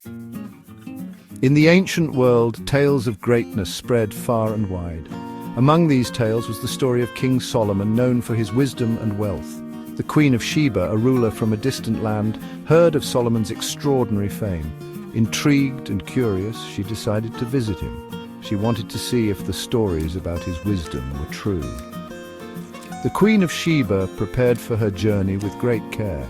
In the ancient world, tales of greatness spread far and wide. Among these tales was the story of King Solomon, known for his wisdom and wealth. The Queen of Sheba, a ruler from a distant land, heard of Solomon's extraordinary fame. Intrigued and curious, she decided to visit him. She wanted to see if the stories about his wisdom were true. The Queen of Sheba prepared for her journey with great care.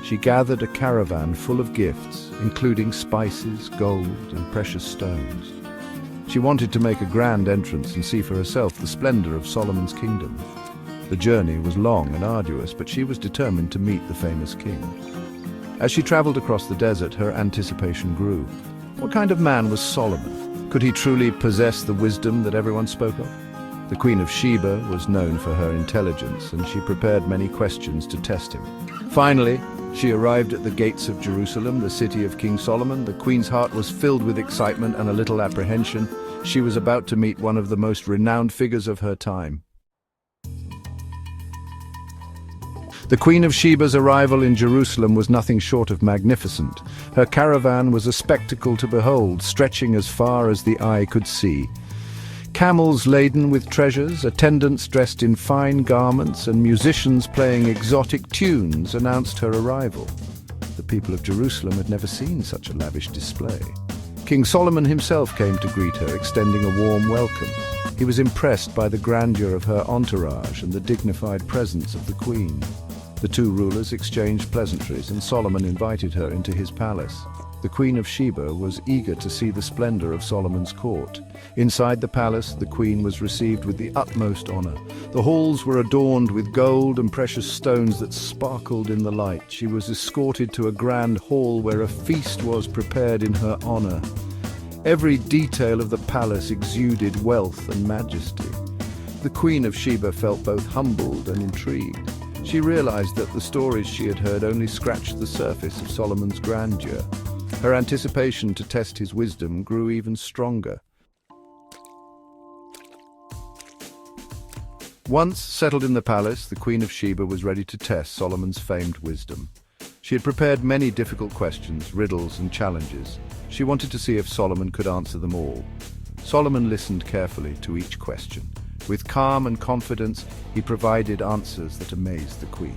She gathered a caravan full of gifts, including spices, gold, and precious stones. She wanted to make a grand entrance and see for herself the splendor of Solomon's kingdom. The journey was long and arduous, but she was determined to meet the famous king. As she traveled across the desert, her anticipation grew. What kind of man was Solomon? Could he truly possess the wisdom that everyone spoke of? The Queen of Sheba was known for her intelligence, and she prepared many questions to test him. Finally, she arrived at the gates of Jerusalem, the city of King Solomon. The queen's heart was filled with excitement and a little apprehension. She was about to meet one of the most renowned figures of her time. The Queen of Sheba's arrival in Jerusalem was nothing short of magnificent. Her caravan was a spectacle to behold, stretching as far as the eye could see. Camels laden with treasures, attendants dressed in fine garments, and musicians playing exotic tunes announced her arrival. The people of Jerusalem had never seen such a lavish display. King Solomon himself came to greet her, extending a warm welcome. He was impressed by the grandeur of her entourage and the dignified presence of the queen. The two rulers exchanged pleasantries, and Solomon invited her into his palace. The Queen of Sheba was eager to see the splendor of Solomon's court. Inside the palace, the queen was received with the utmost honor. The halls were adorned with gold and precious stones that sparkled in the light. She was escorted to a grand hall where a feast was prepared in her honor. Every detail of the palace exuded wealth and majesty. The Queen of Sheba felt both humbled and intrigued. She realized that the stories she had heard only scratched the surface of Solomon's grandeur. Her anticipation to test his wisdom grew even stronger. Once settled in the palace, the Queen of Sheba was ready to test Solomon's famed wisdom. She had prepared many difficult questions, riddles, and challenges. She wanted to see if Solomon could answer them all. Solomon listened carefully to each question. With calm and confidence, he provided answers that amazed the queen.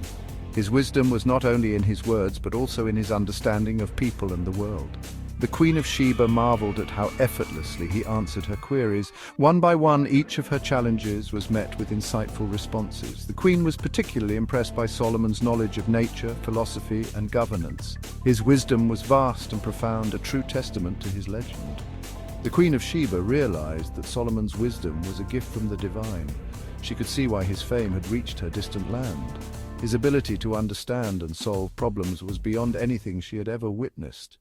His wisdom was not only in his words, but also in his understanding of people and the world. The Queen of Sheba marveled at how effortlessly he answered her queries. One by one, each of her challenges was met with insightful responses. The queen was particularly impressed by Solomon's knowledge of nature, philosophy, and governance. His wisdom was vast and profound, a true testament to his legend. The Queen of Sheba realized that Solomon's wisdom was a gift from the divine. She could see why his fame had reached her distant land. His ability to understand and solve problems was beyond anything she had ever witnessed.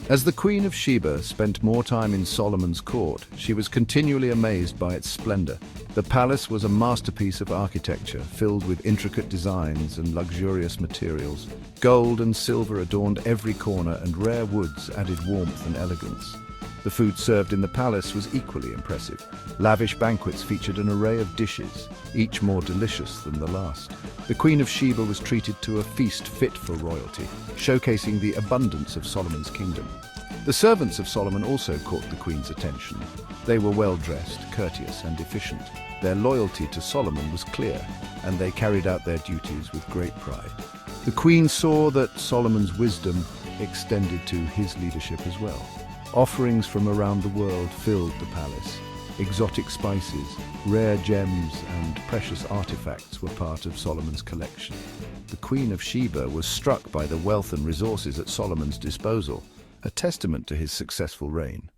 As the Queen of Sheba spent more time in Solomon's court, she was continually amazed by its splendor. The palace was a masterpiece of architecture, filled with intricate designs and luxurious materials. Gold and silver adorned every corner, and rare woods added warmth and elegance. The food served in the palace was equally impressive. Lavish banquets featured an array of dishes, each more delicious than the last. The Queen of Sheba was treated to a feast fit for royalty, showcasing the abundance of Solomon's kingdom. The servants of Solomon also caught the queen's attention. They were well-dressed, courteous, and efficient. Their loyalty to Solomon was clear, and they carried out their duties with great pride. The queen saw that Solomon's wisdom extended to his leadership as well. Offerings from around the world filled the palace. Exotic spices, rare gems, and precious artifacts were part of Solomon's collection. The Queen of Sheba was struck by the wealth and resources at Solomon's disposal, a testament to his successful reign.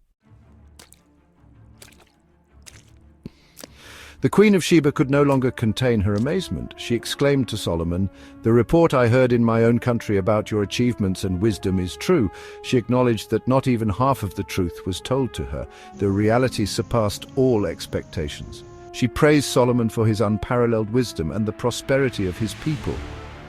The Queen of Sheba could no longer contain her amazement. She exclaimed to Solomon, "The report I heard in my own country about your achievements and wisdom is true." She acknowledged that not even half of the truth was told to her. The reality surpassed all expectations. She praised Solomon for his unparalleled wisdom and the prosperity of his people.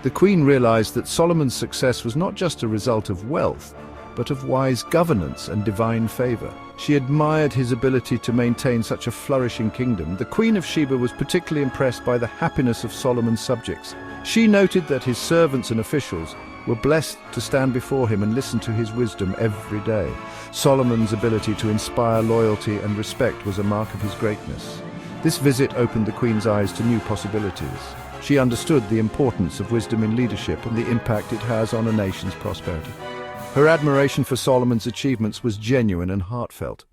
The queen realized that Solomon's success was not just a result of wealth, but of wise governance and divine favor. She admired his ability to maintain such a flourishing kingdom. The Queen of Sheba was particularly impressed by the happiness of Solomon's subjects. She noted that his servants and officials were blessed to stand before him and listen to his wisdom every day. Solomon's ability to inspire loyalty and respect was a mark of his greatness. This visit opened the Queen's eyes to new possibilities. She understood the importance of wisdom in leadership and the impact it has on a nation's prosperity. Her admiration for Solomon's achievements was genuine and heartfelt.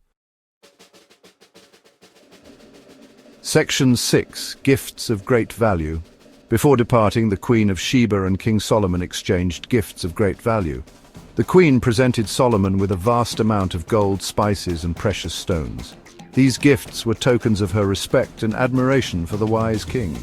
Section 6. Gifts of Great Value. Before departing, the Queen of Sheba and King Solomon exchanged gifts of great value. The Queen presented Solomon with a vast amount of gold, spices, and precious stones. These gifts were tokens of her respect and admiration for the wise king.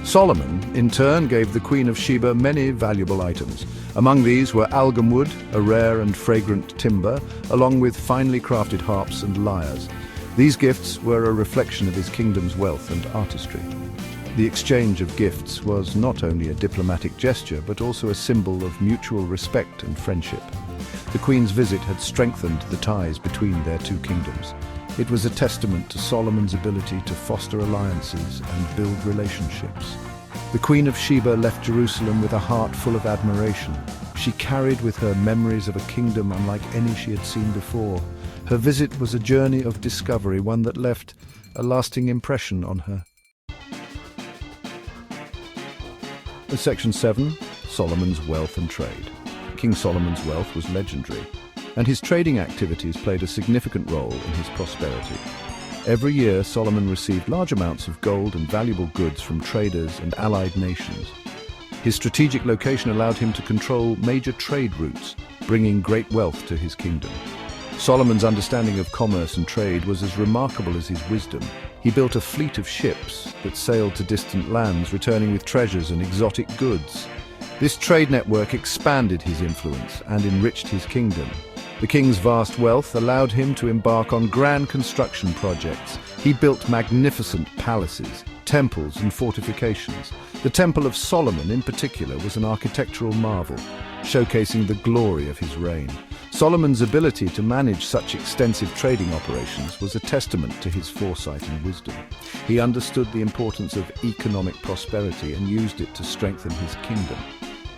Solomon, in turn, gave the Queen of Sheba many valuable items. Among these were algum wood, a rare and fragrant timber, along with finely crafted harps and lyres. These gifts were a reflection of his kingdom's wealth and artistry. The exchange of gifts was not only a diplomatic gesture, but also a symbol of mutual respect and friendship. The Queen's visit had strengthened the ties between their two kingdoms. It was a testament to Solomon's ability to foster alliances and build relationships. The Queen of Sheba left Jerusalem with a heart full of admiration. She carried with her memories of a kingdom unlike any she had seen before. Her visit was a journey of discovery, one that left a lasting impression on her. Section 7. Solomon's Wealth and Trade. King Solomon's wealth was legendary, and his trading activities played a significant role in his prosperity. Every year, Solomon received large amounts of gold and valuable goods from traders and allied nations. His strategic location allowed him to control major trade routes, bringing great wealth to his kingdom. Solomon's understanding of commerce and trade was as remarkable as his wisdom. He built a fleet of ships that sailed to distant lands, returning with treasures and exotic goods. This trade network expanded his influence and enriched his kingdom. The king's vast wealth allowed him to embark on grand construction projects. He built magnificent palaces, temples, and fortifications. The Temple of Solomon, in particular, was an architectural marvel, showcasing the glory of his reign. Solomon's ability to manage such extensive trading operations was a testament to his foresight and wisdom. He understood the importance of economic prosperity and used it to strengthen his kingdom.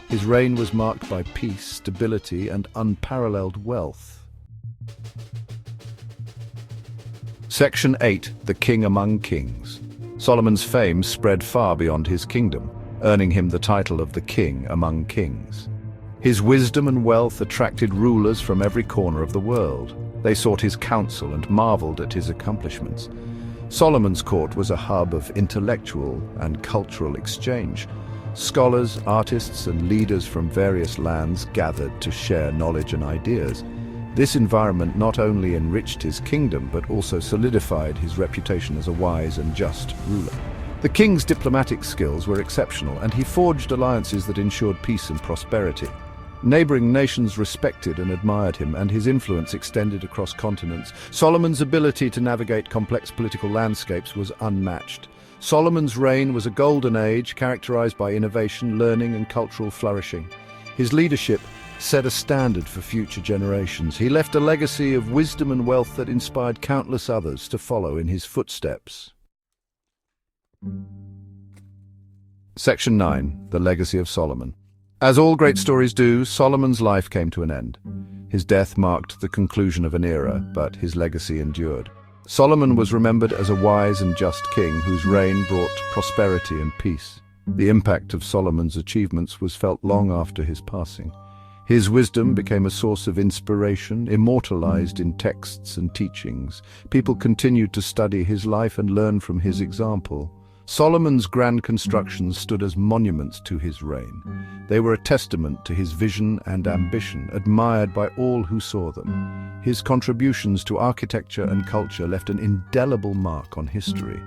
His reign was marked by peace, stability, and unparalleled wealth. Section 8. The King Among Kings. Solomon's fame spread far beyond his kingdom, earning him the title of the King Among Kings. His wisdom and wealth attracted rulers from every corner of the world. They sought his counsel and marveled at his accomplishments. Solomon's court was a hub of intellectual and cultural exchange. Scholars, artists, and leaders from various lands gathered to share knowledge and ideas. This environment not only enriched his kingdom, but also solidified his reputation as a wise and just ruler. The king's diplomatic skills were exceptional, and he forged alliances that ensured peace and prosperity. Neighboring nations respected and admired him, and his influence extended across continents. Solomon's ability to navigate complex political landscapes was unmatched. Solomon's reign was a golden age characterized by innovation, learning, and cultural flourishing. His leadership set a standard for future generations. He left a legacy of wisdom and wealth that inspired countless others to follow in his footsteps. Section 9. The Legacy of Solomon. As all great stories do, Solomon's life came to an end. His death marked the conclusion of an era, but his legacy endured. Solomon was remembered as a wise and just king whose reign brought prosperity and peace. The impact of Solomon's achievements was felt long after his passing. His wisdom became a source of inspiration, immortalized in texts and teachings. People continued to study his life and learn from his example. Solomon's grand constructions stood as monuments to his reign. They were a testament to his vision and ambition, admired by all who saw them. His contributions to architecture and culture left an indelible mark on history.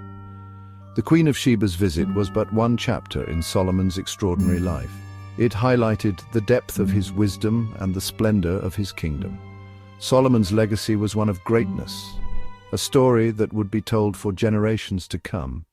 The Queen of Sheba's visit was but one chapter in Solomon's extraordinary life. It highlighted the depth of his wisdom and the splendor of his kingdom. Solomon's legacy was one of greatness, a story that would be told for generations to come.